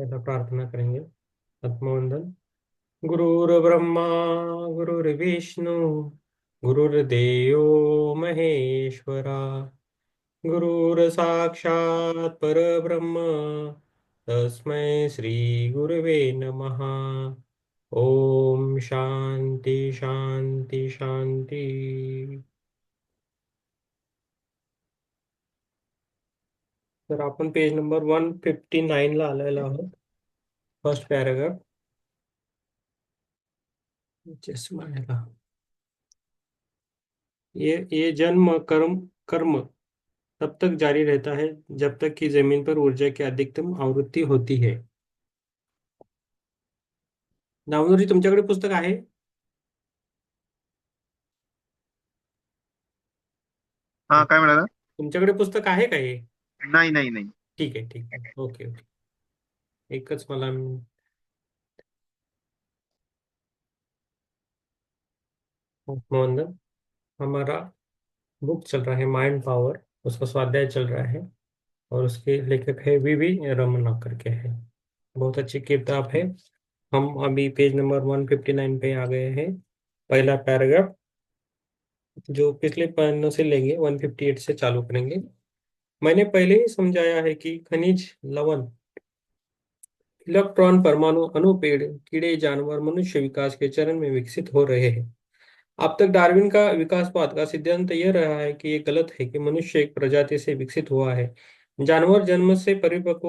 पहला प्रार्थना करेंगे। आत्मवंदन। गुरुर्ब्रह्मा गुरुर्विष्णु गुरुर्देवो महेश्वरा गुरुर्साक्षात् परब्रह्म तस्मै श्री गुरवे नमः। ओम शांति शांति शांति। तर आपण पेज नंबर 159 ला आलेलो आहोत. First paragraph. चष्मा आहे. ये जन्म कर्म कर्म तब तक जारी रहता है जब तक कि जमीन पर ऊर्जा की अधिकतम आवृत्ति होती है. दामोदरजी, तुमच्याकडे पुस्तक आहे? हा, काय म्हणाला? तुमच्याकडे पुस्तक आहे का हे? नाही नाही नाही. ठीक आहे, ठीक आहे. Okay okay. एकच मला मोहन, हमारा बुक चल रहा है माइंड पावर. उसका स्वाध्याय चल रहा है और उसके लेखक है वी रमना करके है. बहुत अच्छी किताब है. हम अभी पेज नंबर 159 पे आ गए हैं. पहला पैराग्राफ जो पिछले पन्नों से लेंगे 158 से चालू करेंगे. मैंने पहले ही समझाया है कि खनिज, लवण, इलेक्ट्रॉन, परमाणु, अणुपेड़, कीड़े, जानवर मनुष्य विकास के चरण में विकसित हो रहे हैं. अब तक डार्विन का विकासवाद का सिद्धांत यह रहा है कि ये गलत है कि मनुष्य एक प्रजाति से विकसित हुआ है. जानवर जन्म से परिपक्व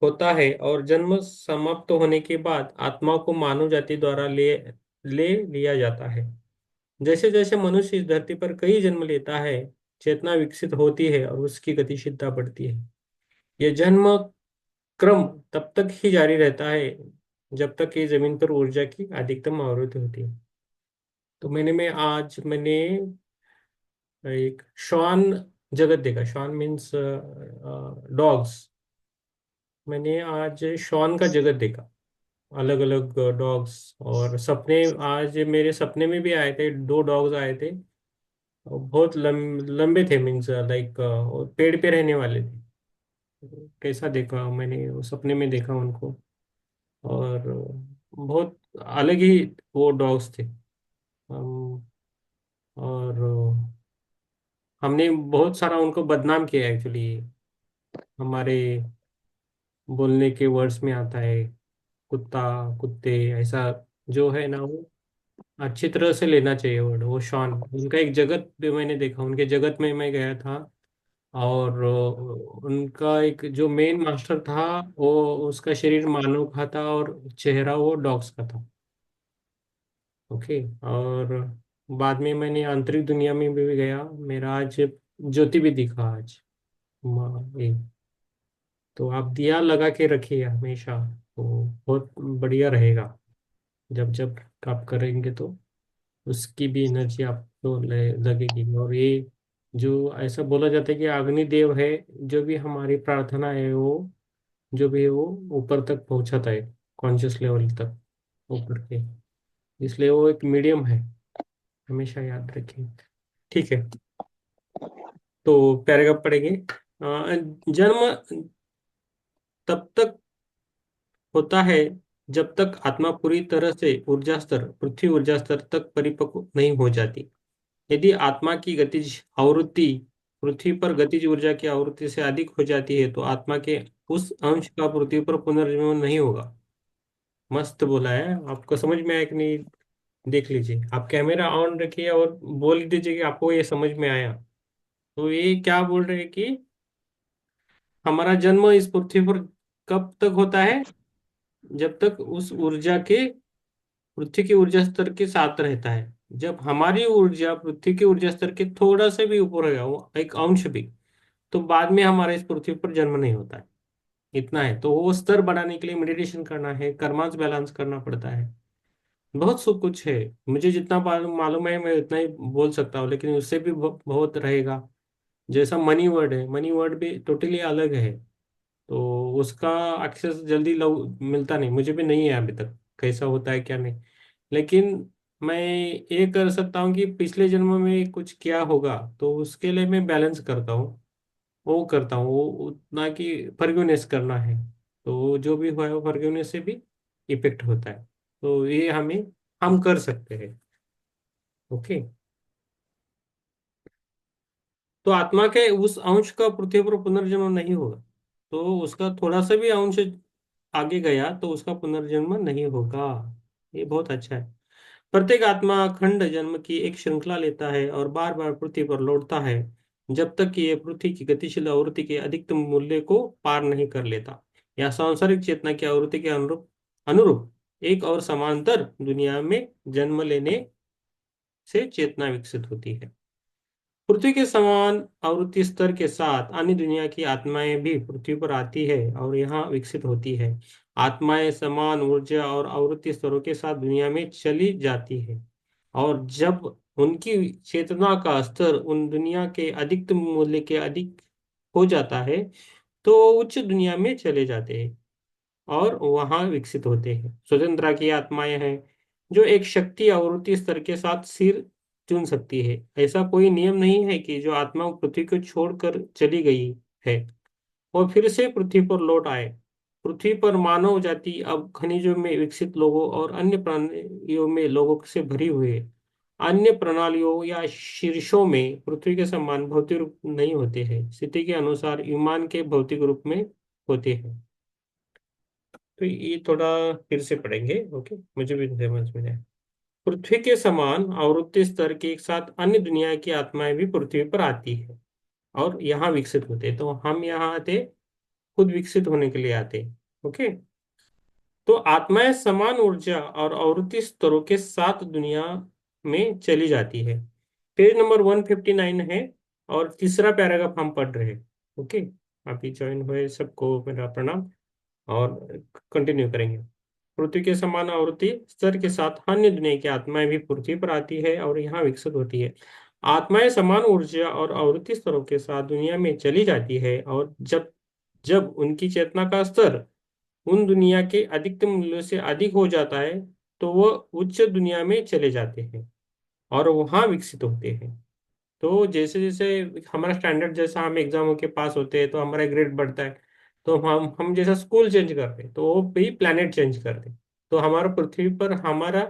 होता है और जन्म समाप्त होने के बाद आत्मा को मानव जाति द्वारा ले ले लिया जाता है. जैसे जैसे मनुष्य इस धरती पर कई जन्म लेता है, चेतना विकसित होती है और उसकी गतिशीलता बढ़ती है. यह जन्म क्रम तब तक ही जारी रहता है जब तक कि जमीन पर ऊर्जा की अधिकतम आवृत्ति होती है. तो मैंने एक श्वान जगत देखा. श्वान मीन्स डॉग्स. मैंने आज श्वान का जगत देखा. अलग अलग डॉग्स. और सपने, आज मेरे सपने में भी आए थे. दो डॉग्स आए थे और बहुत लंबे थे. मीन्स लाइक पेड़ पे रहने वाले थे. कैसा देखा मैंने, वो सपने में देखा उनको. और बहुत अलग ही वो डॉग्स थे. हम और हमने बहुत सारा उनको बदनाम किया एक्चुअली. हमारे बोलने के वर्ड्स में आता है कुत्ता, कुत्ते, ऐसा जो है ना, वो अच्छी तरह से लेना चाहिए वर्ड. वो शॉन, उनका एक जगत भी मैंने देखा. उनके जगत में मैं गया था. और उनका एक जो मेन मास्टर था, वो उसका शरीर मानव का था और चेहरा वो डॉग्स का था. ओके. और बाद में मैंने आंतरिक दुनिया में भी गया. मेरा आज ज्योति भी दिखा आज. ये तो आप दिया लगा के रखिए हमेशा. तो बहुत बढ़िया रहेगा. जब जब आप करेंगे तो उसकी भी एनर्जी आपको लगेगी. और ये जो ऐसा बोला जाता है कि अग्निदेव है, जो भी हमारी प्रार्थना है वो, जो भी है वो ऊपर तक पहुंचाता है, कॉन्शियस लेवल तक ऊपर के. इसलिए वो एक मीडियम है. हमेशा याद रखिए. ठीक है. तो पैराग्राफ पढ़ेंगे. जन्म तब तक होता है जब तक आत्मा पूरी तरह से ऊर्जा स्तर, पृथ्वी ऊर्जा स्तर तक परिपक्व नहीं हो जाती. यदि आत्मा की गतिज आवृत्ति पृथ्वी पर गतिज ऊर्जा की आवृत्ति से अधिक हो जाती है तो आत्मा के उस अंश का पृथ्वी पर पुनर्जन्म नहीं होगा. मस्त बोला है. आपको समझ में आया कि नहीं? देख लीजिए. आप कैमरा ऑन रखिए और बोल दीजिए कि आपको ये समझ में आया. तो ये क्या बोल रहे हैं कि हमारा जन्म इस पृथ्वी पर कब तक होता है? जब तक उस ऊर्जा के पृथ्वी के ऊर्जा स्तर के साथ रहता है. जब हमारी ऊर्जा पृथ्वी के ऊर्जा स्तर के थोड़ा सा भी ऊपर होगा, वो एक अंश भी, तो बाद में हमारे इस पृथ्वी पर जन्म नहीं होता है. इतना है. तो वो स्तर बढ़ाने के लिए मेडिटेशन करना है, कर्मांश बैलेंस करना पड़ता है. बहुत सब कुछ है. मुझे जितना मालूम है मैं उतना ही बोल सकता हूँ, लेकिन उससे भी बहुत रहेगा. जैसा मनी वर्ड है, मनी वर्ड भी टोटली अलग है. तो उसका एक्सेस जल्दी मिलता नहीं. मुझे भी नहीं है अभी तक कैसा होता है क्या नहीं. लेकिन मैं ये कर सकता हूँ कि पिछले जन्म में कुछ किया होगा तो उसके लिए मैं बैलेंस करता हूँ. वो करता हूँ वो उतना कि फॉरगिवनेस करना है. तो जो भी हुआ है वो फॉरगिवनेस से भी इफेक्ट होता है। तो ये हम कर सकते हैं। ओके। तो आत्मा के उस अंश का पृथ्वी पर पुनर्जन्म नहीं होगा। तो उसका थोड़ा सा भी अंश आगे गया तो उसका पुनर्जन्म नहीं होगा। ये बहुत अच्छा है। प्रत्येक आत्मा खंड जन्म की एक श्रृंखला लेता है और बार बार पृथ्वी पर लौटता है, जब तक कि यह पृथ्वी की गतिशील आवृत्ति के अधिकतम मूल्य को पार नहीं कर लेता या सांसारिक चेतना की आवृत्ति के अनुरूप अनुरूप एक और समांतर दुनिया में जन्म लेने से चेतना विकसित होती है। पृथ्वी के समान आवृत्ति स्तर के साथ अन्य दुनिया की आत्माएं भी पृथ्वी पर आती है और यहाँ विकसित होती है। आत्माएं समान ऊर्जा और आवृत्ति स्तरों के साथ दुनिया में चली जाती है, और जब उनकी चेतना का स्तर उन दुनिया के अधिकतम मूल्य के अधिक हो जाता है तो उच्च दुनिया में चले जाते हैं और वहां विकसित होते हैं। स्वतंत्रता की आत्माएं हैं जो एक शक्ति आवृत्ति स्तर के साथ सिर चुन सकती है। ऐसा कोई नियम नहीं है कि जो आत्मा पृथ्वी को छोड़कर चली गई है और फिर से पृथ्वी पर लौट आए। पृथ्वी पर मानव जाति अब खनिजों में विकसित लोगों और अन्य प्राणियों में लोगों से भरी हुई है। अन्य प्रणालियों या शीर्षों में पृथ्वी के समान भौतिक रूप नहीं होते हैं, स्थिति के अनुसार विमान के भौतिक रूप में होते हैं। तो ये थोड़ा फिर से पढ़ेंगे। ओके, मुझे भी समझ में आया। पृथ्वी के समान आवृत्ति स्तर के एक साथ अन्य दुनिया की आत्माएं भी पृथ्वी पर आती है और यहाँ विकसित होते हैं। तो हम यहाँ आते खुद विकसित होने के लिए आते हैं। ओके। तो आत्माएं समान ऊर्जा और आवृत्ति स्तरों के साथ दुनिया में चली जाती है। पेज नंबर 159 है और तीसरा पैराग्राफ हम पढ़ रहे हैं। ओके। अभी ज्वाइन हुए सबको मेरा प्रणाम, और कंटिन्यू करेंगे। पृथ्वी के समान आवृत्ति स्तर के साथ अन्य दुनिया की आत्माएं भी पृथ्वी पर आती है और यहाँ विकसित होती है। आत्माएं समान ऊर्जा और आवृत्ति स्तरों के साथ दुनिया में चली जाती है, और जब जब उनकी चेतना का स्तर उन दुनिया के अधिकतम मूल्य से अधिक हो जाता है तो वह उच्च दुनिया में चले जाते हैं और वहां विकसित होते हैं। तो जैसे जैसे हमारा स्टैंडर्ड, जैसा हम एग्जामों के पास होते हैं तो हमारा ग्रेड बढ़ता है। तो हम जैसा स्कूल चेंज करते हैं तो वो भी प्लेनेट चेंज करते हैं। तो हमारा पृथ्वी पर हमारा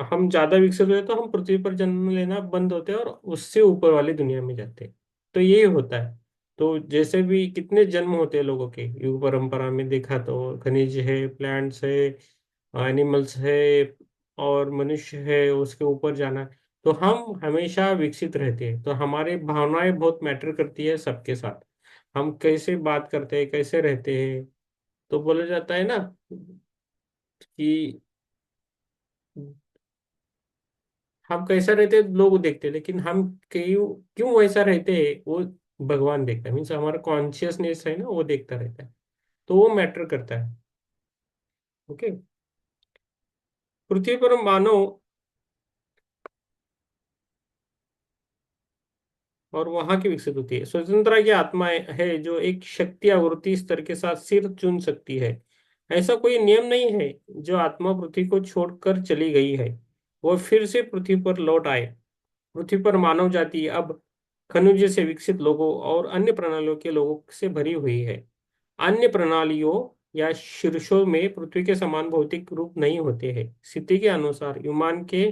हम ज्यादा विकसित हुए तो हम पृथ्वी पर जन्म लेना बंद होते हैं और उससे ऊपर वाली दुनिया में जाते हैं। तो यही होता है। तो जैसे भी कितने जन्म होते हैं लोगों के युग परंपरा में देखा तो खनिज है, प्लांट्स है, एनिमल्स है, और मनुष्य है, उसके ऊपर जाना है। तो हम हमेशा विकसित रहते हैं। तो हमारी भावनाएं बहुत मैटर करती है सबके साथ। हम कैसे बात करते हैं, कैसे रहते हैं। तो बोला जाता है ना कि हम कैसा रहते हैं लोग देखते हैं, लेकिन हम क्यों क्यों वैसा रहते हैं वो भगवान देखता है। मीन्स हमारा कॉन्शियसनेस है ना, वो देखता रहता है। तो वो मैटर करता है। ओके। पृथ्वी पर मानव और वहां की विकसित होती है। स्वतंत्रता की आत्माएं है जो एक शक्ति आवृत्ति स्तर के साथ सिर चुन सकती है। ऐसा कोई नियम नहीं है जो आत्मा पृथ्वी को छोड़कर चली गई है वो फिर से पृथ्वी पर लौट आए। पृथ्वी पर मानव जाति अब खनिज से विकसित लोगों और अन्य प्रणालियों के लोगों से भरी हुई है। अन्य प्रणालियों या शीर्षों में पृथ्वी के समान भौतिक रूप नहीं होते हैं, स्थिति के अनुसार विमान के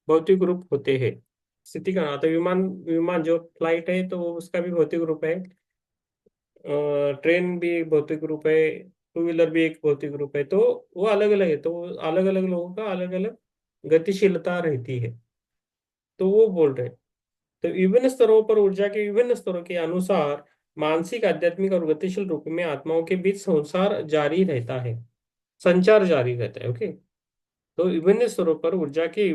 भौतिक रूप होते हैं। स्थिति का तो विमान विमान जो फ्लाइट है तो वो उसका भी भौतिक रूप है। ट्रेन भी एक भौतिक रूप है। टू व्हीलर भी एक भौतिक रूप है। तो वो अलग अलग है। तो अलग अलग लोगों का अलग अलग गतिशीलता रहती है। तो वो बोल रहे हैं। तो विभिन्न स्तरों पर ऊर्जा के विभिन्न स्तरों के अनुसार मानसिक, आध्यात्मिक और गतिशील रूप में आत्माओं के बीच संचार जारी रहता है। ओके। तो विभिन्न स्तरों पर ऊर्जा के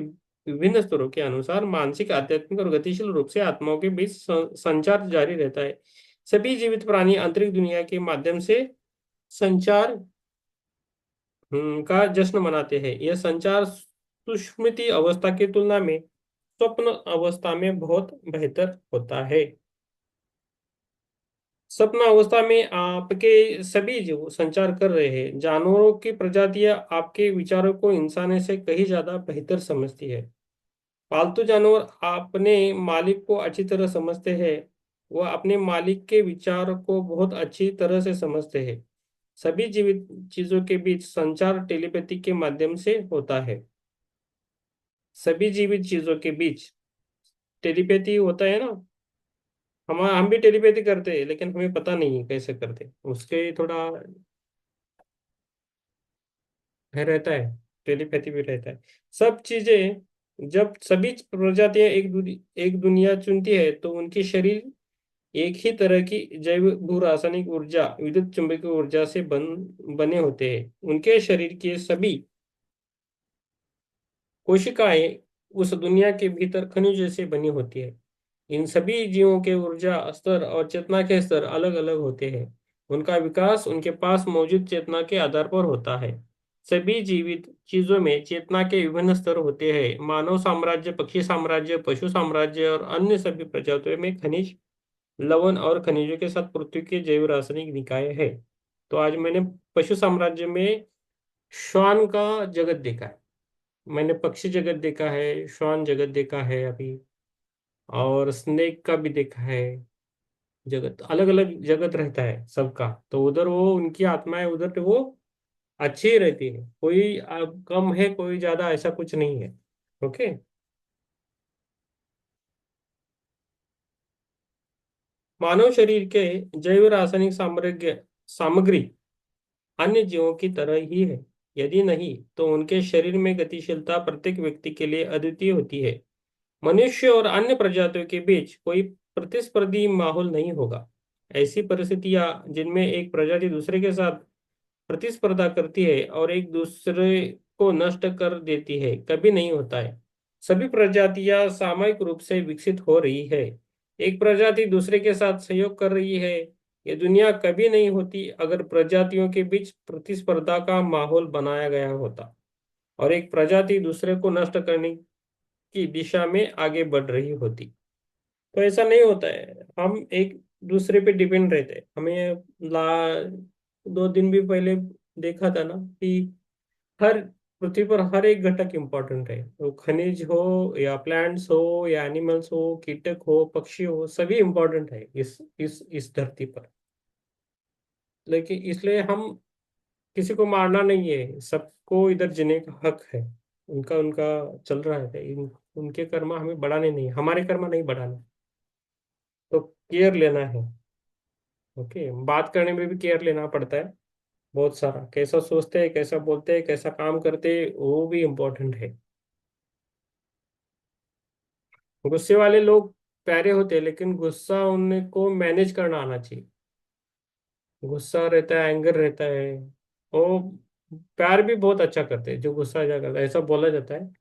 विभिन्न स्तरों के अनुसार मानसिक, आध्यात्मिक और गतिशील रूप से आत्माओं के बीच संचार जारी रहता है। सभी जीवित प्राणी आंतरिक दुनिया के माध्यम से संचार का जश्न मनाते हैं। यह संचार सुषुप्ति अवस्था की तुलना में स्वप्न अवस्था में बहुत बेहतर होता है। स्वप्न अवस्था में आपके सभी जीव संचार कर रहे हैं। जानवरों की प्रजातियां आपके विचारों को इंसानों से कहीं ज्यादा बेहतर समझती है। पालतू जानवर अपने मालिक को अच्छी तरह समझते हैं। वह अपने मालिक के विचार को बहुत अच्छी तरह से समझते हैं। सभी जीवित चीजों के बीच संचार टेलीपैथी के माध्यम से होता है। सभी जीवित चीजों के बीच टेलीपैथी होता है ना। हम भी टेलीपैथी करते हैं, लेकिन हमें पता नहीं है कैसे करते, उसके थोड़ा है रहता है। टेलीपैथी भी रहता है। सब चीजें, जब सभी प्रजातियां एक दुनिया चुनती है, तो उनके शरीर एक ही तरह की जैव भू रासायनिक ऊर्जा, विद्युत चुंबकीय ऊर्जा से बने होते हैं। उनके शरीर के सभी कोशिकाएं उस दुनिया के भीतर खनिजों से बनी होती है। इन सभी जीवों के ऊर्जा स्तर और चेतना के स्तर अलग अलग होते हैं। उनका विकास उनके पास मौजूद चेतना के आधार पर होता है। सभी जीवित चीजों में चेतना के विभिन्न स्तर होते हैं। मानव साम्राज्य, पक्षी साम्राज्य, पशु साम्राज्य और अन्य सभी प्रजातियों में खनिज, लवण और खनिजों के साथ पृथ्वी के जैव रासायनिक निकाय है। तो आज मैंने पशु साम्राज्य में श्वान का जगत देखा है। मैंने पक्षी जगत देखा है, श्वान जगत देखा है अभी, और स्नेक का भी देखा है। जगत अलग अलग जगत रहता है सबका, तो उधर वो उनकी आत्माएं उधर पे वो अच्छी ही रहती है। कोई कम है, कोई ज्यादा, ऐसा कुछ नहीं है। ओके। मानव शरीर के जैव रासायनिक सामग्री अन्य जीवों की तरह ही है। यदि नहीं, तो उनके शरीर में गतिशीलता प्रत्येक व्यक्ति के लिए अद्वितीय होती है। मनुष्य और अन्य प्रजातियों के बीच कोई प्रतिस्पर्धी माहौल नहीं होगा। ऐसी परिस्थितियां जिनमें एक प्रजाति दूसरे के साथ प्रतिस्पर्धा करती है और एक दूसरे को नष्ट कर देती है, कभी नहीं होता है। सभी प्रजातियां सामूहिक रूप से विकसित हो रही है। एक प्रजाति दूसरे के साथ सहयोग कर रही है। ये दुनिया कभी नहीं होती अगर प्रजातियों के बीच प्रतिस्पर्धा का माहौल बनाया गया होता और एक प्रजाति दूसरे को नष्ट करने की दिशा में आगे बढ़ रही होती। तो ऐसा नहीं होता है। हम एक दूसरे पे डिपेंड रहते हैं। हमें ला 2 दिन भी पहले देखा था ना कि हर पृथ्वी पर हर एक घटक इम्पोर्टेंट है। वो खनिज हो या प्लांट्स हो या एनिमल्स हो, कीटक हो, पक्षी हो, सभी इम्पोर्टेंट है इस धरती पर। लेकिन इसलिए हम किसी को मारना नहीं है, सबको इधर जीने का हक है। उनका उनका चल रहा है। उनके कर्मा हमें बढ़ाने नहीं, हमारे कर्मा नहीं बढ़ाना। तो केयर लेना है। ओके, बात करने में भी केयर लेना पड़ता है। बहुत सारा, कैसा सोचते हैं, कैसा बोलते हैं, कैसा काम करते हैं, वो भी इम्पोर्टेंट है। गुस्से वाले लोग प्यारे होते हैं, लेकिन गुस्सा उनको मैनेज करना आना चाहिए। गुस्सा रहता है, एंगर रहता है, वो प्यार भी बहुत अच्छा करते हैं जो गुस्सा जा करता है, ऐसा बोला जाता है।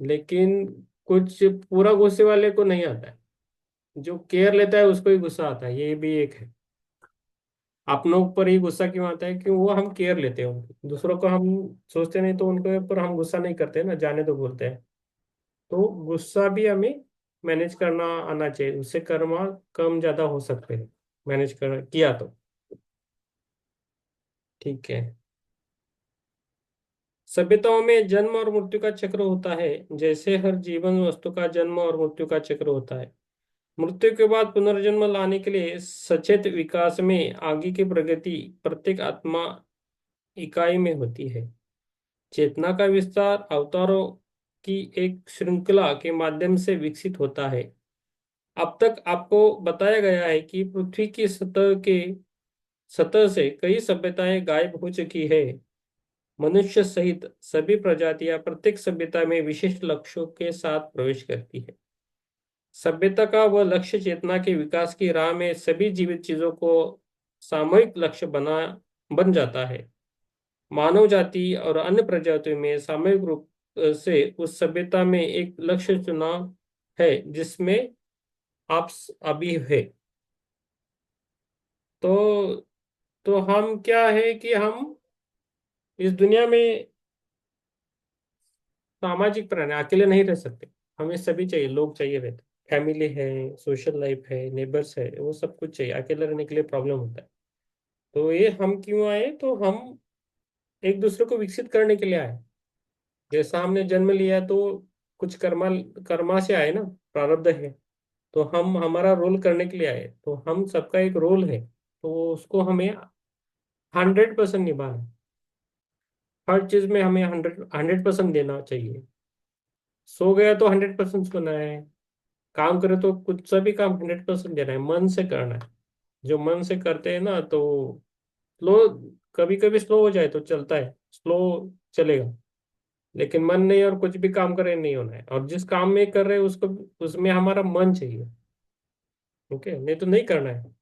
लेकिन कुछ पूरा गुस्से वाले को नहीं आता है। जो केयर लेता है उसको ही गुस्सा आता है, ये भी एक है। अपनों ऊपर ही गुस्सा क्यों आता है? कि वो हम केयर लेते हैं उनकी, दूसरों को हम सोचते नहीं, तो उनके ऊपर हम गुस्सा नहीं करते ना, जाने तो बोलते हैं। तो गुस्सा भी हमें मैनेज करना आना चाहिए, उससे कर्मा कम ज्यादा हो सकते हैं, मैनेज कर किया तो। ठीक है। सभ्यताओं में जन्म और मृत्यु का चक्र होता है। जैसे हर जीवन वस्तु का जन्म और मृत्यु का चक्र होता है, मृत्यु के बाद पुनर्जन्म लाने के लिए सचेत विकास में आगे की प्रगति प्रत्येक आत्मा इकाई में होती है। चेतना का विस्तार अवतारों की एक श्रृंखला के माध्यम से विकसित होता है। अब तक आपको बताया गया है कि पृथ्वी की सतह से कई सभ्यताएं गायब हो चुकी है। मनुष्य सहित सभी प्रजातियां प्रत्येक सभ्यता में विशिष्ट लक्ष्यों के साथ प्रवेश करती है। सभ्यता का वह लक्ष्य चेतना के विकास की राह में सभी जीवित चीजों को सामूहिक लक्ष्य बन जाता है। मानव जाति और अन्य प्रजातियों में सामूहिक रूप से उस सभ्यता में एक लक्ष्य चुना है जिसमें आप अभी है। तो हम क्या है कि हम इस दुनिया में सामाजिक प्राणी, अकेले नहीं रह सकते। हमें सभी चाहिए, लोग चाहिए रहते। फैमिली है, सोशल लाइफ है, नेबर्स है, वो सब कुछ चाहिए। अकेले रहने के लिए प्रॉब्लम होता है। तो ये हम क्यों आए? तो हम एक दूसरे को विकसित करने के लिए आए। जैसा हमने जन्म लिया, तो कुछ कर्मा कर्मा से आए ना, प्रारब्ध है। तो हम हमारा रोल करने के लिए आए, तो हम सबका एक रोल है, तो उसको हमें 100% निभाना। हर चीज में हमें 100% देना चाहिए। सो गया तो 100% सोना है। काम करे तो कुछ सा भी काम 100% देना है, मन से करना है। जो मन से करते हैं ना, तो स्लो, कभी कभी स्लो हो जाए तो चलता है, स्लो चलेगा। लेकिन मन नहीं, और कुछ भी काम करे नहीं होना है। और जिस काम में कर रहे हैं उसको, उसमें हमारा मन चाहिए। ओके, नहीं तो नहीं करना है।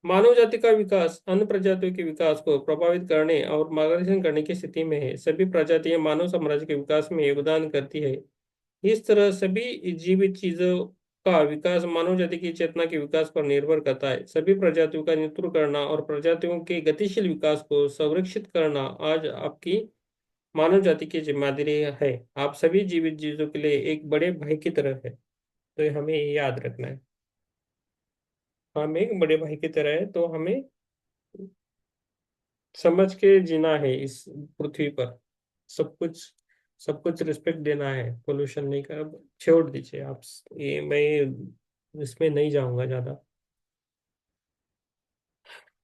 मानव जाति का विकास अन्य प्रजातियों के विकास को प्रभावित करने और मार्गदर्शन करने की स्थिति में है। सभी प्रजातियां मानव साम्राज्य के विकास में योगदान करती है। इस तरह सभी जीवित चीजों का विकास मानव जाति की चेतना के विकास पर निर्भर करता है। सभी प्रजातियों का नेतृत्व करना और प्रजातियों के गतिशील विकास को संरक्षित करना आज आपकी मानव जाति की जिम्मेदारी है। आप सभी जीवित चीजों के लिए एक बड़े भाई की तरह है, तो ये हमें ये याद रखना है। हम एक बड़े भाई की तरह है, तो हमें समझ के जीना है इस पृथ्वी पर। सब कुछ, सब कुछ रिस्पेक्ट देना है, पोल्यूशन नहीं कर, छोड़ दीजिए आप। ये मैं इसमें नहीं जाऊंगा ज्यादा।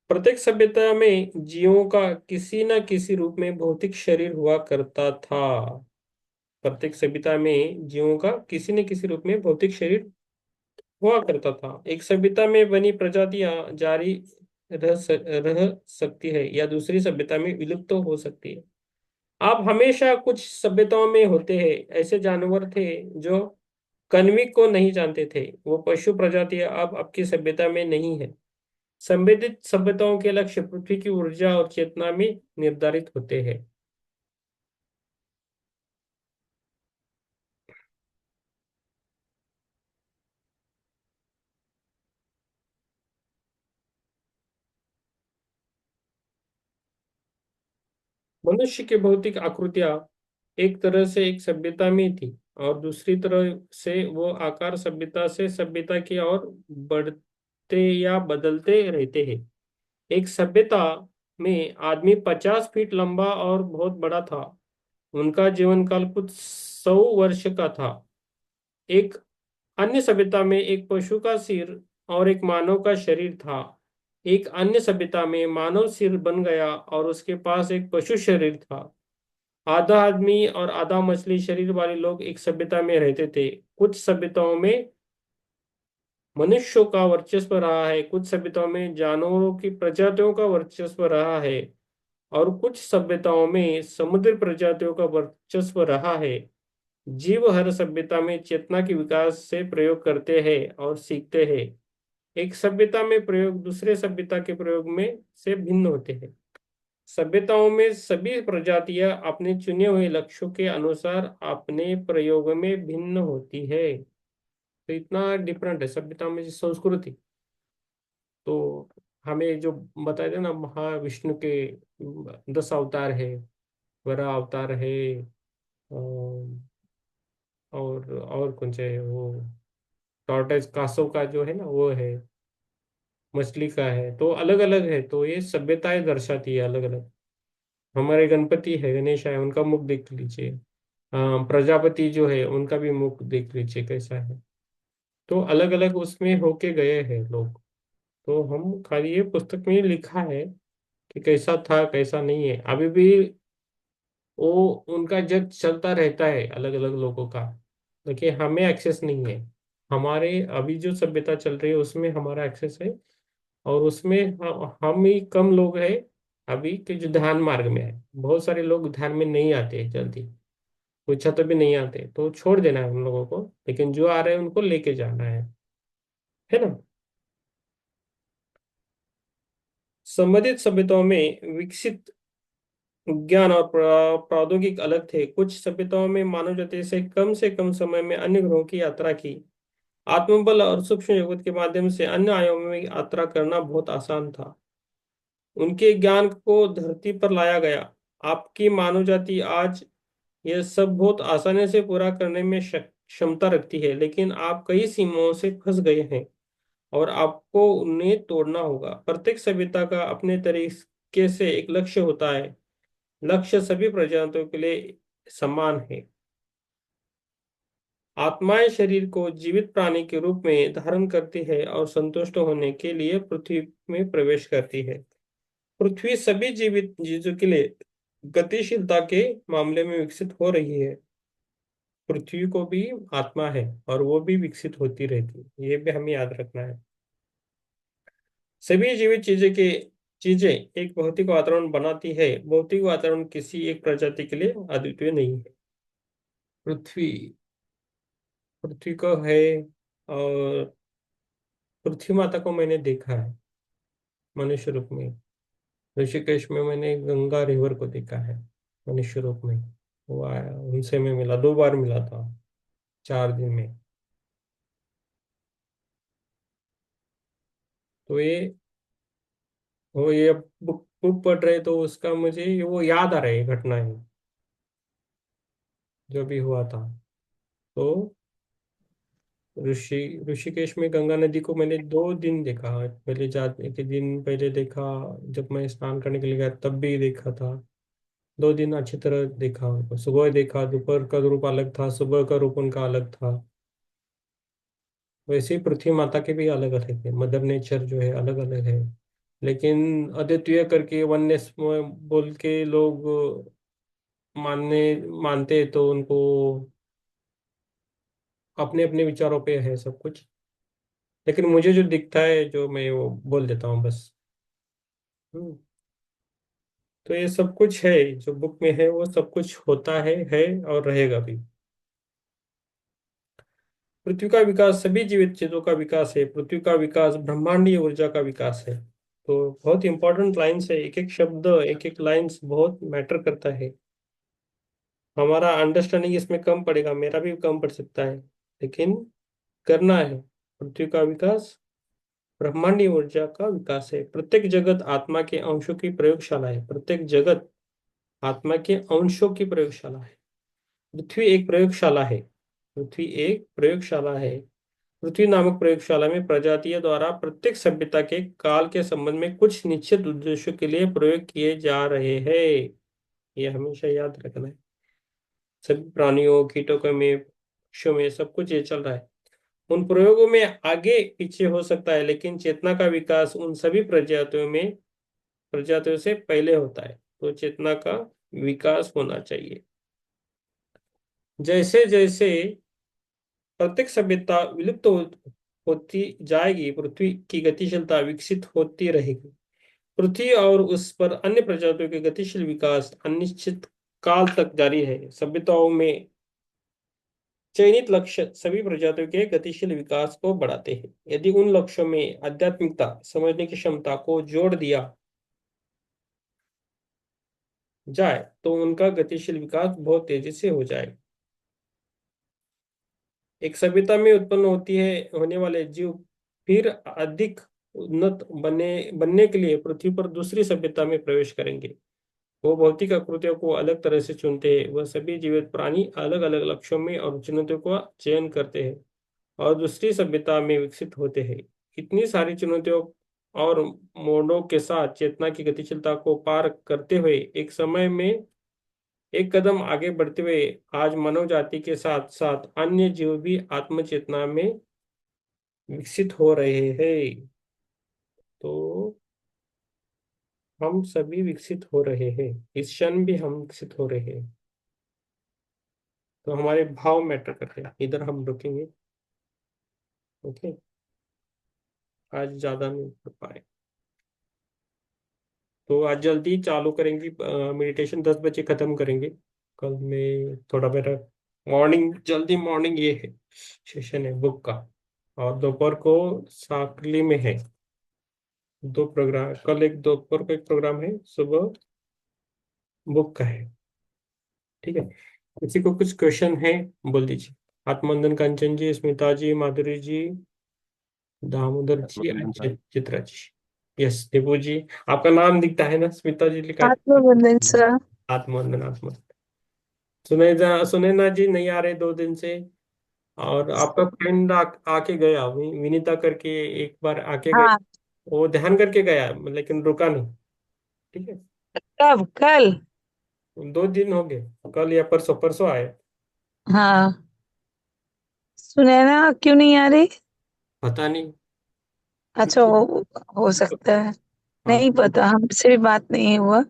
प्रत्येक सभ्यता में जीवों का किसी न किसी रूप में भौतिक शरीर हुआ करता था। प्रत्येक सभ्यता में जीवों का किसी न किसी रूप में भौतिक शरीर हुआ करता था। एक सभ्यता में बनी प्रजातियां जारी रह सकती है या दूसरी सभ्यता में विलुप्त हो सकती है। आप हमेशा कुछ सभ्यताओं में होते हैं ऐसे जानवर थे जो कण्विक को नहीं जानते थे। वो पशु प्रजातियां अब आपकी सभ्यता में नहीं है। संवेदित सभ्यताओं के लक्ष्य पृथ्वी की ऊर्जा और चेतना में निर्धारित होते हैं। मनुष्य की भौतिक आकृतियां एक तरह से एक सभ्यता में थी, और दूसरी तरह से वो आकार सभ्यता से सभ्यता की ओर बढ़ते या बदलते रहते हैं। एक सभ्यता में आदमी 50 फीट लंबा और बहुत बड़ा था। उनका जीवन काल कुछ 100 वर्ष का था। एक अन्य सभ्यता में एक पशु का सिर और एक मानव का शरीर था। एक अन्य सभ्यता में मानव सिर बन गया और उसके पास एक पशु शरीर था। आधा आदमी और आधा मछली शरीर वाले लोग एक सभ्यता में रहते थे। कुछ सभ्यताओं में मनुष्यों का वर्चस्व रहा है, कुछ सभ्यताओं में जानवरों की प्रजातियों का वर्चस्व रहा है, और कुछ सभ्यताओं में समुद्री प्रजातियों का वर्चस्व रहा है। जीव हर सभ्यता में चेतना के विकास से प्रयोग करते हैं और सीखते हैं। एक सभ्यता में प्रयोग दूसरे सभ्यता के प्रयोग में से भिन्न होते हैं। सभ्यताओं में सभी प्रजातियां अपने चुने हुए लक्ष्यों के अनुसार अपने प्रयोग में भिन्न होती है। तो इतना डिफरेंट है सभ्यता में, संस्कृति। तो हमें जो बताए थे ना, महाविष्णु के 10 अवतार है, वरा अवतार है, और कौन से है वो, टॉर्टोइज कासव का जो है ना वो है, मछली का है, तो अलग अलग है। तो ये सभ्यताएं दर्शाती है अलग अलग। हमारे गणपति है, गणेश है, उनका मुख देख लीजिए। प्रजापति जो है उनका भी मुख देख लीजिए कैसा है। तो अलग अलग उसमें होके गए हैं लोग। तो हम खाली ये पुस्तक में ही लिखा है कि कैसा था कैसा नहीं है। अभी भी वो उनका जग चलता रहता है अलग अलग लोगों का। देखिए हमें एक्सेस नहीं है। हमारे अभी जो सभ्यता चल रही है उसमें हमारा एक्सेस है, और उसमें हम ही कम लोग हैं अभी के जो ध्यान मार्ग में है। बहुत सारे लोग ध्यान में नहीं आते जल्दी, कुछ तो भी नहीं आते, तो छोड़ देना है उन लोगों को। लेकिन जो आ रहे हैं उनको लेके जाना है ना। संबंधित सभ्यताओं में विकसित ज्ञान और प्रौद्योगिक अलग थे। कुछ सभ्यताओं में मानव जाति से कम समय में अन्य ग्रहों की यात्रा की। आत्मबल और सूक्ष्म जगत के माध्यम से अन्य आयामों में यात्रा करना बहुत आसान था। उनके ज्ञान को धरती पर लाया गया। आपकी मानव जाति आज यह सब बहुत आसानी से पूरा करने में क्षमता रखती है, लेकिन आप कई सीमाओं से फंस गए हैं और आपको उन्हें तोड़ना होगा। प्रत्येक सभ्यता का अपने तरीके से एक लक्ष्य होता है। लक्ष्य सभी प्रजातियों के लिए समान है। आत्माएं शरीर को जीवित प्राणी के रूप में धारण करती है और संतुष्ट होने के लिए पृथ्वी में प्रवेश करती है। पृथ्वी सभी जीवित चीजों के लिए गतिशीलता के मामले में विकसित हो रही है। पृथ्वी को भी आत्मा है और वो भी विकसित होती रहती है, ये भी हमें याद रखना है। सभी जीवित चीजें एक भौतिक वातावरण बनाती है। भौतिक वातावरण किसी एक प्रजाति के लिए अद्वितीय नहीं है। पृथ्वी पृथ्वी को है, और पृथ्वी माता को मैंने देखा है मनुष्य रूप में। ऋषिकेश में मैंने गंगा रिवर को देखा है मनुष्य रूप में। वो आया, उनसे मैं मिला, 2 बार मिला था 4 दिन में। तो ये बुक बुक पढ़ रहे तो उसका मुझे वो याद आ रही है घटनाएं जो भी हुआ था। तो ऋषिकेश में गंगा नदी को मैंने 2 दिन देखा। पहले जाने के दिन पहले देखा, जब मैं स्नान करने के लिए गया तब भी देखा था। 2 दिन अच्छी तरह देखा उनको। सुबह देखा, दोपहर का रूप अलग था, सुबह का रूप उनका अलग था। वैसे ही पृथ्वी माता के भी अलग अलग है, मदर नेचर जो है अलग अलग है। लेकिन अद्वितीय करके वननेस बोल के लोग मानने मानते हैं, तो उनको अपने अपने विचारों पे है सब कुछ। लेकिन मुझे जो दिखता है जो मैं वो बोल देता हूँ बस। हम्म, तो ये सब कुछ है जो बुक में है, वो सब कुछ होता है और रहेगा भी। पृथ्वी का विकास सभी जीवित चीजों का विकास है। पृथ्वी का विकास ब्रह्मांडीय ऊर्जा का विकास है। तो बहुत इंपॉर्टेंट लाइन्स है, एक एक शब्द एक एक लाइन्स बहुत मैटर करता है। हमारा अंडरस्टैंडिंग इसमें कम पड़ेगा, मेरा भी कम पड़ सकता है, लेकिन करना है। पृथ्वी का विकास ब्रह्मांडीय ऊर्जा का विकास है। प्रत्येक जगत आत्मा के अंशों की प्रयोगशाला है। प्रत्येक जगत आत्मा के अंशों की प्रयोगशाला है। पृथ्वी एक प्रयोगशाला है। पृथ्वी एक प्रयोगशाला है। पृथ्वी नामक प्रयोगशाला में प्रजातियों द्वारा प्रत्येक सभ्यता के काल के संबंध में कुछ निश्चित उद्देश्यों के लिए प्रयोग किए जा रहे हैं। ये हमेशा याद रखना है। सभी प्राणियों कीटों के में पक्षियों में सब कुछ ये चल रहा है। उन प्रयोगों में आगे पीछे हो सकता है, लेकिन चेतना का विकास उन सभी प्रजातियों से पहले होता है। तो चेतना का विकास होना चाहिए। जैसे जैसे प्रत्येक सभ्यता होती जाएगी, पृथ्वी की गतिशीलता विकसित होती रहेगी। पृथ्वी और उस पर अन्य प्रजातियों के गतिशील विकास अनिश्चित काल तक जारी है। सभ्यताओं में चयनित लक्ष्य सभी प्रजातियों के गतिशील विकास को बढ़ाते हैं। यदि उन लक्ष्यों में आध्यात्मिकता समझने की क्षमता को जोड़ दिया जाए तो उनका गतिशील विकास बहुत तेजी से हो जाए। एक सभ्यता में उत्पन्न होने वाले जीव फिर अधिक उन्नत बनने के लिए पृथ्वी पर दूसरी सभ्यता में प्रवेश करेंगे। वो भौतिक आकृतियों को अलग तरह से चुनते हैं। वह सभी जीवित प्राणी अलग अलग लक्ष्यों में और चुनौतियों का चयन करते हैं और दूसरी सभ्यता में विकसित होते हैं। इतनी सारी चुनौतियों और मोड़ों के साथ चेतना की गतिशीलता को पार करते हुए एक समय में एक कदम आगे बढ़ते हुए आज मानव जाति के साथ साथ अन्य जीव भी आत्मचेतना में विकसित हो रहे हैं। तो हम सभी विकसित हो रहे हैं, इस क्षण भी हम विकसित हो रहे हैं। तो हमारे भाव मैटर करते हैं। इधर हम रुकेंगे। ओके, आज ज्यादा नहीं कर पाए तो आज जल्दी चालू करेंगे। मेडिटेशन 10 बजे खत्म करेंगे। कल में थोड़ा मेरा मॉर्निंग ये है, सेशन है बुक का। और दोपहर को साकली में है 2 प्रोग्राम। कल एक दोपहर को एक प्रोग्राम है, सुबह बुक का है। ठीक है, किसी को कुछ क्वेश्चन है बोल दीजिए। आत्मनंदन, कंचन जी, स्मिता जी, माधुरी जी, दामोदर जी, चित्रा जी, यस, दीपू जी। आपका नाम दिखता है ना, स्मिता जी लिखा है। आत्मबंधन सर। आत्मवंदन आत्मवंदन। सुनैना जी नहीं आ रहे 2 दिन से। और आपका फ्रेंड आके गया, विनीता करके, एक बार आके गए। हाँ। वो ध्यान करके गया लेकिन रुका नहीं। ठीक है, कब? कल? 2 दिन हो गए, कल या परसों परसों आए। हाँ। सुनैना क्यों नहीं आ रही? पता नहीं। अच्छा, हो सकता है। हाँ। नहीं पता, हमसे भी बात नहीं हुआ।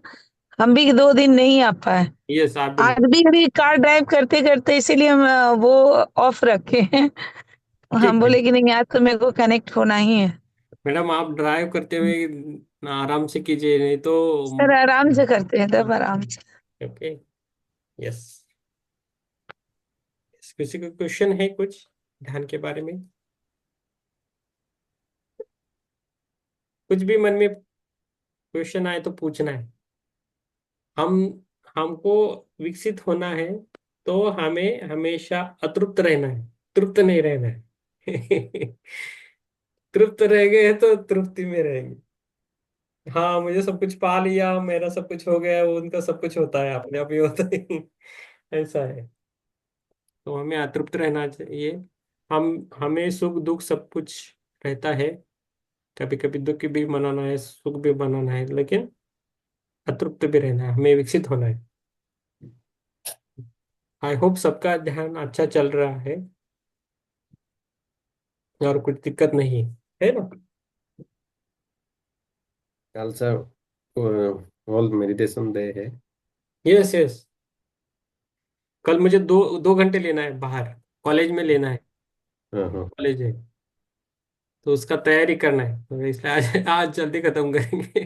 हम भी 2 दिन नहीं आ पाए। यस, आप भी नहीं। आज भी अभी कार ड्राइव करते करते, इसीलिए हम वो ऑफ रखे हैं। हम ठीक है। बोले कि नहीं, आज तो मेरे को कनेक्ट होना ही है। मैडम, आप ड्राइव करते हुए आराम से कीजिए, नहीं तो। सर आराम से करते हैं, तब आराम से। ओके। यस। किसी को क्वेश्चन है कुछ ध्यान के बारे में? कुछ भी मन में क्वेश्चन आए तो पूछना है। हम हमको विकसित होना है, तो हमें हमेशा अतृप्त रहना है, तृप्त नहीं रहना है। तृप्त रह गए तो तृप्ति में रहेंगे। हाँ, मुझे सब कुछ पा लिया, मेरा सब कुछ हो गया, वो उनका सब कुछ होता है, अपने आप ही होता है। ऐसा है। तो हमें अतृप्त रहना चाहिए। हमें सुख दुख सब कुछ रहता है। कभी कभी दुख भी मनाना है, सुख भी मनाना है, लेकिन अतृप्त भी रहना है, हमें विकसित होना है। आई होप सबका ध्यान अच्छा चल रहा है और कुछ दिक्कत नहीं है ना? कल सर वर्ल्ड मेडिटेशन डे है। Yes, yes. कल मुझे 2 घंटे लेना है बाहर, कॉलेज में लेना है। हाँ हाँ। कॉलेज है, तो उसका तैयारी करना है, तो इसलिए आज आज जल्दी खत्म करेंगे।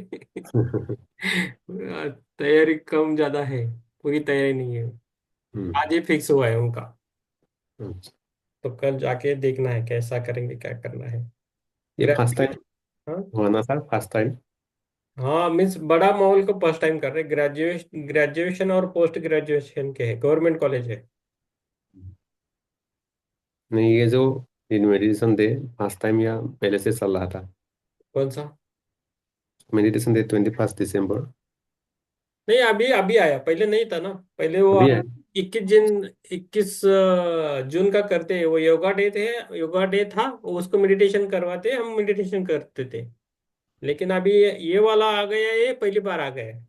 तैयारी कम ज्यादा है, पूरी तैयारी नहीं है। हम्म, आज ही फिक्स हुआ है उनका। अच्छा। तो कल जाके देखना है कैसा करेंगे, क्या करना है। ये फिर फर्स्ट टाइम हाँ। हुआ ना सर, फर्स्ट टाइम? हाँ, मीन्स बड़ा माहौल को फर्स्ट टाइम कर रहे, ग्रेजुएशन और पोस्ट ग्रेजुएशन के है, गवर्नमेंट कॉलेज है। नहीं, ये जो मेडिटेशन डे फर्स्ट टाइम या पहले से चल रहा था? कौन सा? मेडिटेशन डे 21 दिसंबर। नहीं, अभी अभी आया, पहले नहीं था ना। पहले वो अभी हम है। 21 जून का करते हैं, वो योगा डे थे। योगा डे था, वो उसको मेडिटेशन करवाते, हम मेडिटेशन करते थे। लेकिन अभी ये वाला आ गया, ये पहली बार आ गया है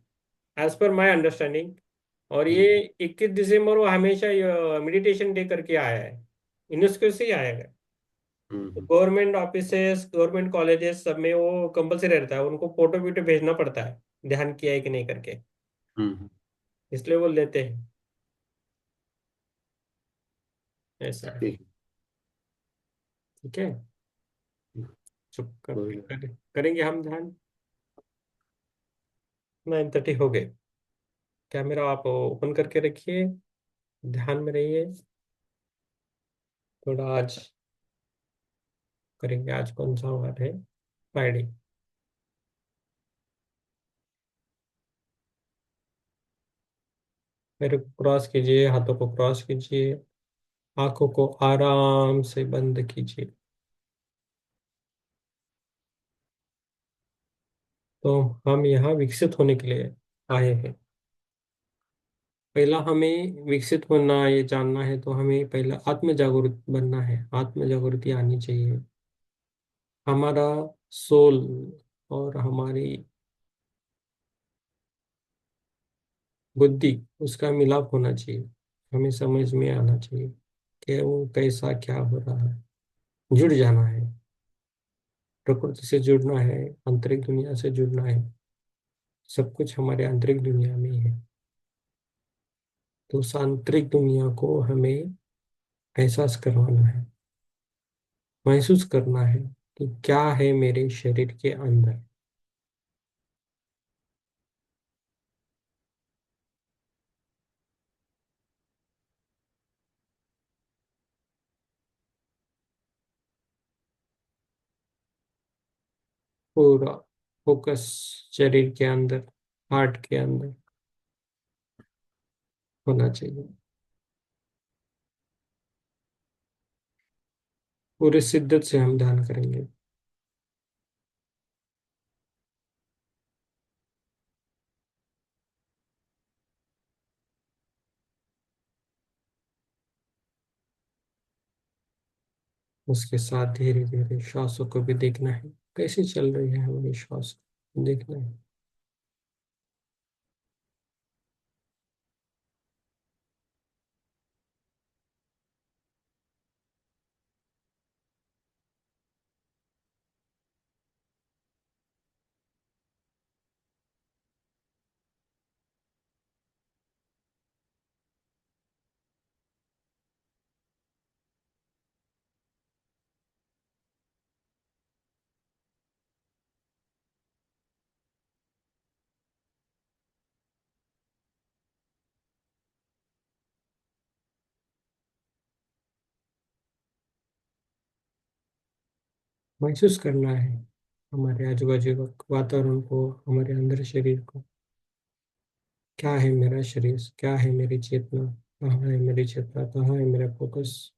एज पर माय अंडरस्टैंडिंग। और ये हम्म 21 दिसंबर वो हमेशा मेडिटेशन डे करके आया है, यूनेस्को से ही आया है। हम्म गवर्नमेंट ऑफिसेस, गवर्नमेंट कॉलेजेस सब में वो कंपलसरी रहता है, उनको फोटो वीटो भेजना पड़ता है, ध्यान किया है कि नहीं करके। हम्म, इसलिए वो लेते हैं। ऐसा है। ठीक है। ठीक है। हम्म, चुप कोई ना। करेंगे हम ध्यान। 9:30 हो गए। कैमरा आप ओपन करके रखिए, ध्यान में रहिए। थोड़ा आज करेंगे। आज कौन सा वार है? फ्राइडे। मेरे को क्रॉस कीजिए, हाथों को क्रॉस कीजिए, आंखों को आराम से बंद कीजिए। तो हम यहाँ विकसित होने के लिए आए हैं। पहला हमें विकसित होना, ये जानना है, तो हमें पहला आत्म जागरूक बनना है, आत्म जागृति आनी चाहिए। हमारा सोल और हमारी बुद्धि, उसका मिलाप होना चाहिए। हमें समझ में आना चाहिए कि वो कैसा क्या हो रहा है। जुड़ जाना है, प्रकृति से जुड़ना है, आंतरिक दुनिया से जुड़ना है। सब कुछ हमारे आंतरिक दुनिया में ही है। तो उस आंतरिक दुनिया को हमें एहसास करवाना है, महसूस करना है कि क्या है मेरे शरीर के अंदर। पूरा फोकस शरीर के अंदर, हार्ट के अंदर होना चाहिए। पूरे शिद्दत से हम ध्यान करेंगे। उसके साथ धीरे धीरे श्वासों को भी देखना है, कैसे चल रही है हमारी श्वास, देखना है। महसूस करना है हमारे आजू बाजू का वातावरण को, हमारे अंदर शरीर को। क्या है मेरा शरीर, क्या है मेरी चेतना, कहाँ है मेरी चेतना, कहाँ है मेरा फोकस।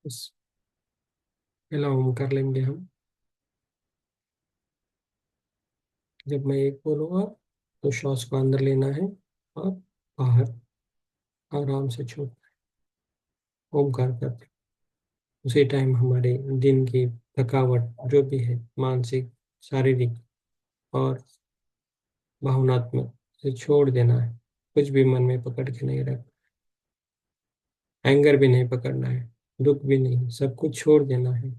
बस पहला ओम कर लेंगे हम। जब मैं एक बोलूँगा तो श्वास को अंदर लेना है और बाहर आराम से छोड़, ओमकार करते। उसी टाइम हमारे दिन की थकावट जो भी है, मानसिक, शारीरिक और भावनात्मक, से छोड़ देना है। कुछ भी मन में पकड़ के नहीं रख, एंगर भी नहीं पकड़ना है, दुख भी नहीं, सब कुछ छोड़ देना है।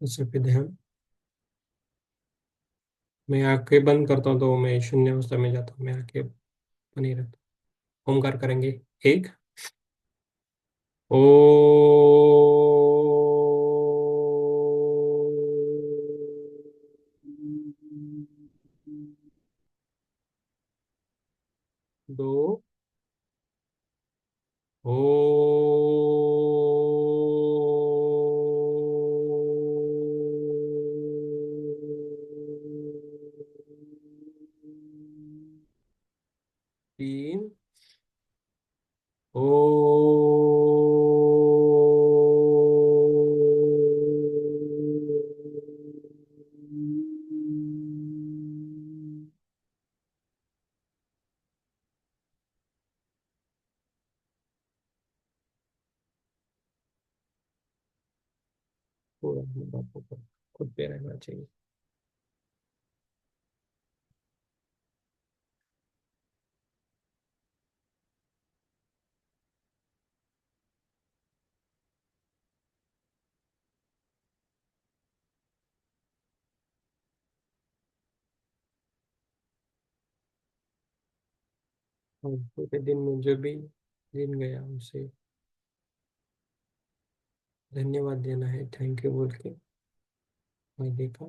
उससे पे ध्यान, मैं आंखें बंद करता हूँ तो मैं शून्य अवस्था में जाता हूँ, मैं आंखें बनी रहता हूँ। ओमकार करेंगे। एक, ओ। दो, ओ। तीन, ओ। पूरा हमारा फोकस खुद पे रहना चाहिए। और पूरे दिन में जो भी दिन गया उसे धन्यवाद देना है, थैंक यू बोल के। मैं देखा,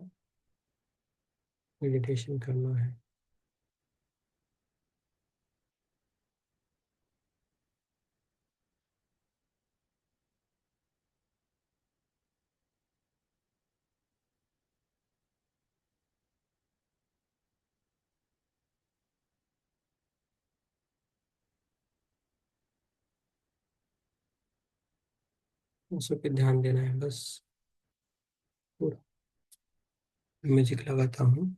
मेडिटेशन करना है। उस पे ध्यान देना है बस। पूरा म्यूजिक लगाता हूँ।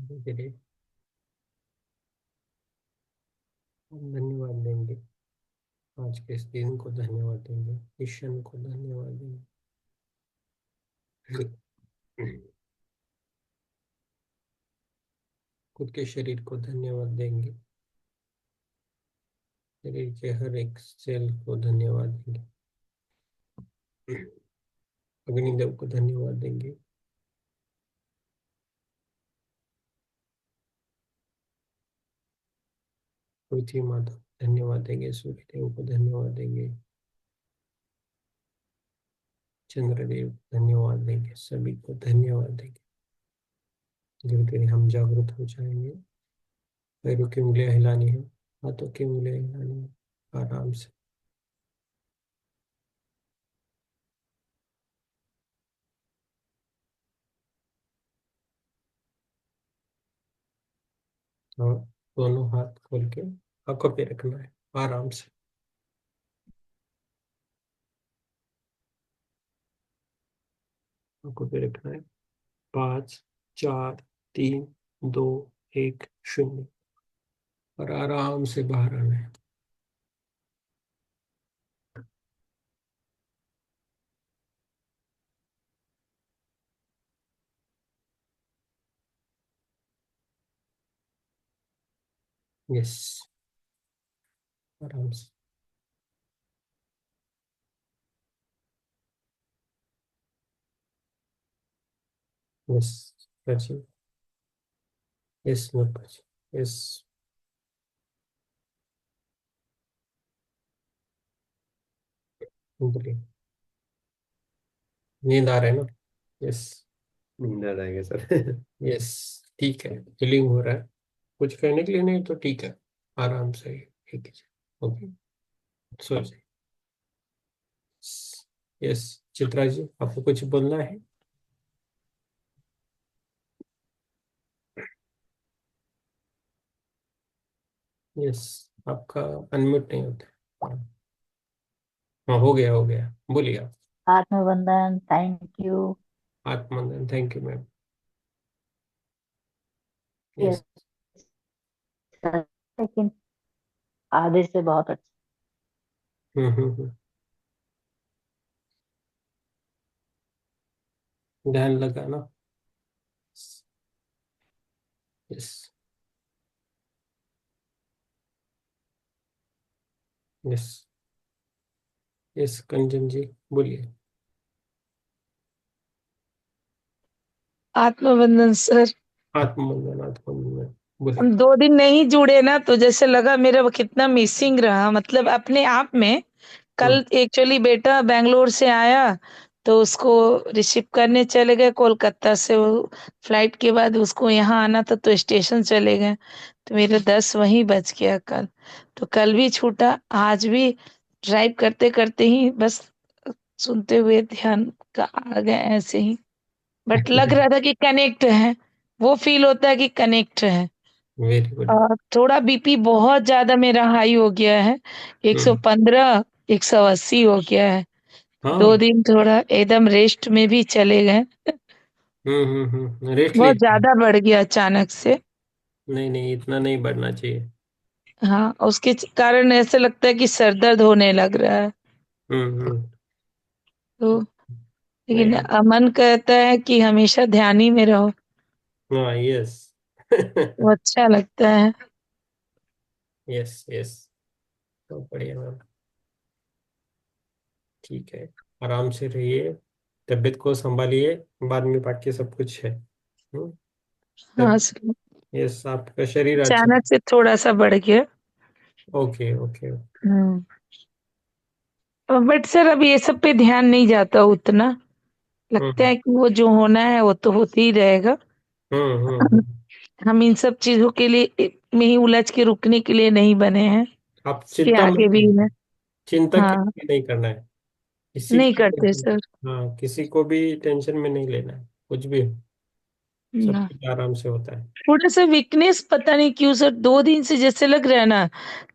धीरे हम धन्यवाद देंगे। आज के इस दिन को धन्यवाद देंगे, ईश्वर को धन्यवाद देंगे। खुद के शरीर को धन्यवाद देंगे, शरीर के हर एक सेल को धन्यवाद देंगे। अग्निदेव को धन्यवाद देंगे। पृथ्वी माता को धन्यवाद देंगे, सूर्य देव को धन्यवाद देंगे, चंद्रदेव को धन्यवाद देंगे, सभी को धन्यवाद देंगे। धीरे धीरे हम जागृत हो जाएंगे। पैरों की उंगलियां हिलानी है, हाथों की उंगलियां हिलानी है, आराम से। और दोनों हाथ खोल के आंखों पे रखना है, आराम से। आंखों पे रखना है। 5, 4, 3, 2, 1, 0। और आराम से बाहर आना है। यस, आराम से। यस, बच्चे। यस, मत बच्चे। यस, बोलिए। नींद आ रहा है ना? यस। नींद आ जाएगा सर। यस, ठीक है, हीलिंग हो रहा है। कुछ कहने के लिए नहीं तो ठीक है, आराम से। ठीक है, ओके, सो जाइए। यस, चित्रा जी, आपको कुछ बोलना है? यस, आपका अनम्यूट नहीं होता। हाँ, हो गया, हो गया, बोलिए आप। आत्मबंधन, थैंक यू। आत्मनंदन, thank you ma'am. Yes. Yes sir, लेकिन आधे से बहुत अच्छा। हम्म। ध्यान लगाना। Yes. Yes. Yes, Kanchan ji, बोलिए। आत्मबंधन सर। आत्मनंदन, आत्मनंदन, बोलिए। हम 2 दिन नहीं जुड़े ना, तो जैसे लगा मेरा वो कितना मिसिंग रहा, मतलब अपने आप में। हम्म। कल एक्चुअली बेटा बैंगलोर से आया, तो उसको रिसीव करने चले गए कोलकाता से। वो फ्लाइट के बाद उसको यहाँ आना था, तो स्टेशन चले गए, तो मेरे 10 वहीं बज गया कल। तो कल भी छूटा, आज भी ड्राइव करते करते ही बस सुनते हुए ध्यान का आ गए ऐसे ही। बट लग रहा था कि कनेक्ट है, वो फील होता है कि कनेक्ट है। Very good. और थोड़ा बीपी बहुत ज्यादा मेरा हाई हो गया है, हम्म। 115 180 हो गया है। दो हाँ। दिन थोड़ा एकदम रेस्ट में भी चले गए। रेस्ट बहुत लीजिए। ज्यादा बढ़ गया अचानक से। नहीं नहीं, इतना नहीं बढ़ना चाहिए। हाँ, उसके कारण ऐसे लगता है कि सर दर्द होने लग रहा है। हम्म। तो नहीं लेकिन आप। मन कहता है कि हमेशा ध्यान ही में रहो, हाँ, यस। वो अच्छा लगता है। यस, यस, तो बढ़िया मैम। ठीक है, आराम से रहिए, तबीयत को संभालिए, बाद में बाकी सब कुछ है। हाँ तब। सर, यस, आपका शरीर अच्छा। अचानक से थोड़ा सा बढ़ गया। Okay, okay. Hmm. But sir अब ये सब पे ध्यान नहीं जाता उतना। लगता हम्म। है कि वो जो होना है वो तो होते ही रहेगा। हम्म। हम इन सब चीजों के लिए में ही उलझ के रुकने के लिए नहीं बने हैं, आप कि चिंता मत आगे भी है। कीजिए। चिंता हाँ, किसी की नहीं करना है, किसी नहीं की करते टेंशन। सर। हाँ, किसी को भी टेंशन में नहीं लेना है, कुछ भी हो, सब ना, कुछ आराम से होता है। थोड़ा सा वीकनेस पता नहीं क्यों सर, 2 दिन से जैसे लग रहा है ना,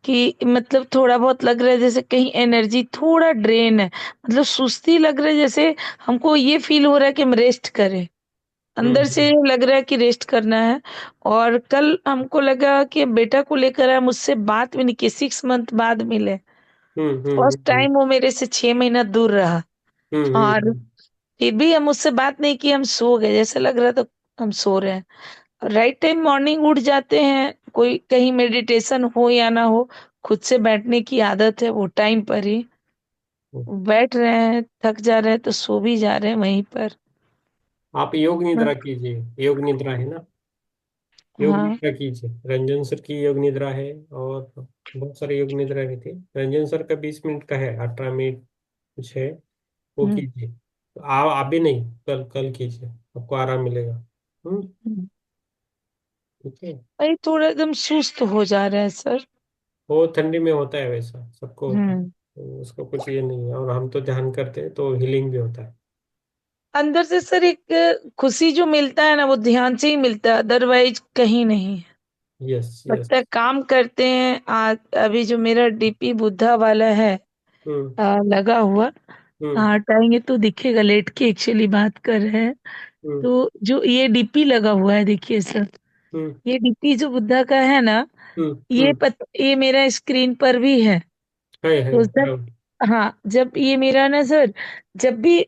कि मतलब थोड़ा बहुत लग रहा है जैसे कहीं एनर्जी थोड़ा ड्रेन है, मतलब सुस्ती लग रहा है, जैसे हमको ये फील हो रहा है कि हम रेस्ट करें। अंदर से लग रहा है कि रेस्ट करना है। और कल हमको लगा कि बेटा को लेकर आया, मुझसे बात भी नहीं की, 6 मंथ बाद मिले। फर्स्ट टाइम वो मेरे से 6 महीना दूर रहा, और फिर भी हम उससे बात नहीं की, हम सो गए, जैसे लग रहा था हम सो रहे हैं। राइट टाइम मॉर्निंग उठ जाते हैं, कोई कहीं मेडिटेशन हो या ना हो, खुद से बैठने की आदत है, वो टाइम पर ही बैठ रहे हैं, थक जा रहे हैं तो सो भी जा रहे हैं वहीं पर। आप योग निद्रा कीजिए, योग निद्रा है ना, योग हाँ। निद्रा कीजिए। रंजन सर की योग निद्रा है, और बहुत सारे योग निद्रा रहती है। रंजन सर का 20 मिनट का है, 18 मिनट कुछ है, वो हम्म, कीजिए। तो आप भी नहीं, कल कल कीजिए, आपको आराम मिलेगा। हम्म। ठीक है। वही थोड़ा एकदम सुस्त हो जा रहा है सर। वो ठंडी में होता है, वैसा सबको होता है, हम्म। तो उसको कुछ ये नहीं है। और हम तो ध्यान करते हैं तो हीलिंग भी होता है। अंदर से सर एक खुशी जो मिलता है ना, वो ध्यान से ही मिलता है, अदरवाइज कहीं नहीं है। Yes yes. लगता है काम करते हैं। आज अभी जो मेरा डीपी बुद्धा वाला है हम्म लगा हुआ, हम्म हटाएंगे तो दिखेगा, लेट के एक्चुअली बात कर रहे हैं। हम्म तो जो ये डीपी लगा हुआ है, देखिए सर, हम्म ये डीपी जो बुद्धा का है ना, हम्म ये हम्म। ये मेरा स्क्रीन पर भी है। है तो जब, बराबर। हाँ, जब ये मेरा ना सर, जब भी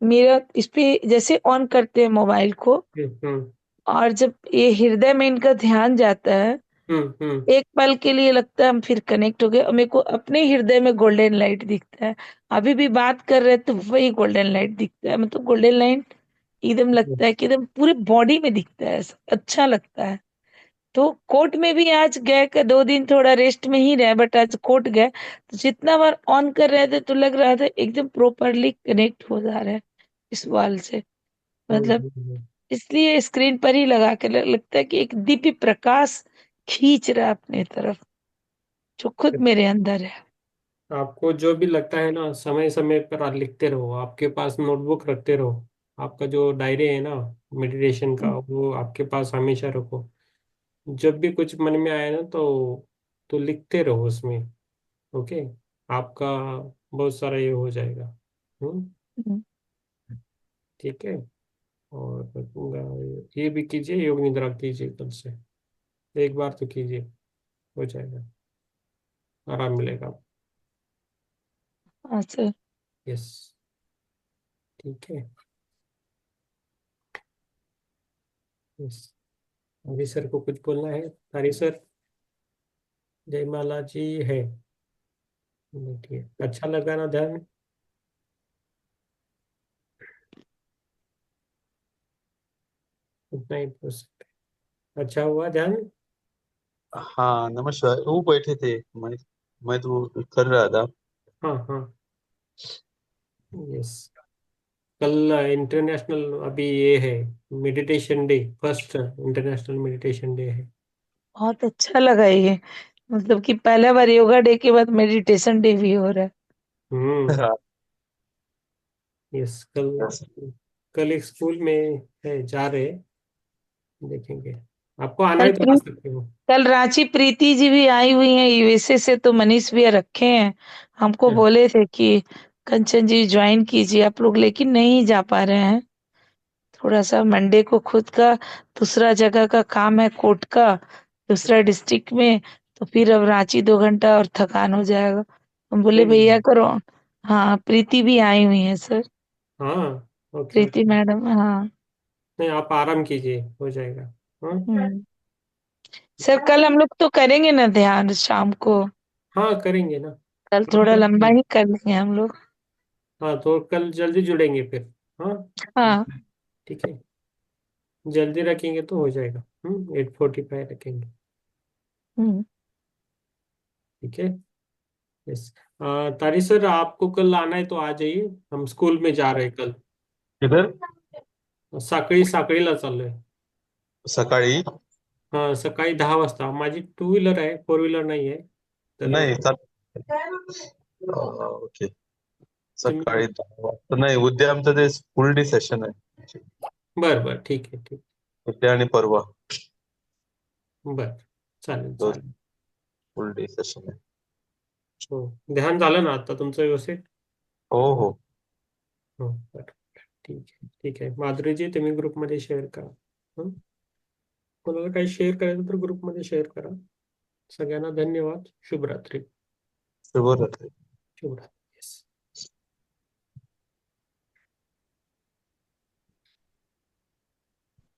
मेरा इस पे जैसे ऑन करते हैं मोबाइल को, हम्म और जब ये हृदय में इनका ध्यान जाता है, हम्म। एक पल के लिए लगता है हम फिर कनेक्ट हो गए, और मेरे को अपने हृदय में गोल्डन लाइट दिखता है। अभी भी बात कर रहे हैं तो वही गोल्डन लाइट दिखता है, मतलब गोल्डन लाइट एकदम लगता है कि एकदम पूरे बॉडी में दिखता है, ऐसा अच्छा लगता है। तो कोर्ट में भी आज गए, 2 दिन थोड़ा रेस्ट में ही रहे, बट आज कोर्ट गए तो जितना बार ऑन कर रहे थे तो लग रहा था एकदम प्रॉपरली कनेक्ट हो जा रहा है इस वॉल से, मतलब हम्म। इसलिए स्क्रीन पर ही लगा के लगता है कि एक दिव्य प्रकाश खींच रहा है अपने तरफ, जो खुद मेरे अंदर है। आपको जो भी लगता है ना, समय समय पर आप लिखते रहो, आपके पास नोटबुक रखते रहो। आपका जो डायरी है ना मेडिटेशन का, हम्म, वो आपके पास हमेशा रखो। जब भी कुछ मन में आए ना, तो लिखते रहो उसमें। ओके। आपका बहुत सारा ये हो जाएगा। हम्म। हम्म, ठीक है। और ये भी कीजिए, योग निद्रा कीजिए कल से, एक बार तो कीजिए, हो जाएगा, आराम मिलेगा। हाँ सर। यस। ठीक है। यस। अभी सर को कुछ बोलना है, हरी सर? जयमाला जी है? देखिए, अच्छा लगा ना ध्यान? उतना ही पूछ सकते। अच्छा हुआ ध्यान? हाँ नमस्कार, वो बैठे थे। मैं तो कर रहा था। हाँ हाँ। यस। कल इंटरनेशनल, अभी ये है meditation day, first international meditation day है। बहुत अच्छा लगा ये, मतलब कि पहला बार योगा डे के बाद मेडिटेशन डे भी हो रहा है। हम्म। यस। कल, कल एक स्कूल में है, जा रहे हैं, देखेंगे। आपको आना कल है तो आ सकते हो। कल रांची प्रीति जी भी आई हुई हैं यूएसए से, तो मनीष भैया रखे हैं, हमको क्या? बोले थे कि कंचन जी ज्वाइन कीजिए आप लोग, लेकिन नहीं जा पा रहे हैं। थोड़ा सा मंडे को खुद का दूसरा जगह का काम है, कोर्ट का, दूसरा डिस्ट्रिक्ट में, तो फिर अब रांची 2 घंटा और थकान हो जाएगा, हम बोले नहीं भैया नहीं। करो। हाँ, प्रीति भी आई हुई है सर, हाँ। ओके प्रीति ओके। मैडम, हाँ। नहीं, आप आराम कीजिए, हो जाएगा। हाँ। हम्म। सर कल हम लोग तो करेंगे ना ध्यान शाम को, हाँ करेंगे ना। कल आप थोड़ा लंबा जल्दी, ही कर लेंगे हम लोग। हाँ तो कल जल्दी जुड़ेंगे फिर। हाँ। हाँ। ठीक है। जल्दी रखेंगे तो हो जाएगा। 8:45 रखेंगे। हम्म। ठीक है। यस। तारी सर, आपको कल आना है तो आ जाइए, हम स्कूल में जा रहे हैं कल। किधर? साखळीला चाललोय। सकाळी? हा, सकाळी 10 वाजता, माझी 2 व्हीलर आहे, 4 व्हीलर नाही आहे. तर नाही ओके, तुम्ही, सकाळी 10 वाजता नाही. उद्या आमचं ते फुल डे सेशन आहे. बरं बरं, ठीक आहे, ठीक. उद्या आणि परवा बरं. चालेल दोन चालेल. फुल डे सेशन आहे. हो. ध्यान झालं ना आता तुमचं व्यवस्थित? हो हो. हो. बरं. ठीक आहे माधुरीजी, तुम्ही ग्रुपमध्ये शेअर करा. हं? कोणाला काही शेअर करायचं तर ग्रुपमध्ये शेअर करा. सगळ्यांना धन्यवाद. शुभरात्री. शुभरात्री. शुभरात्री.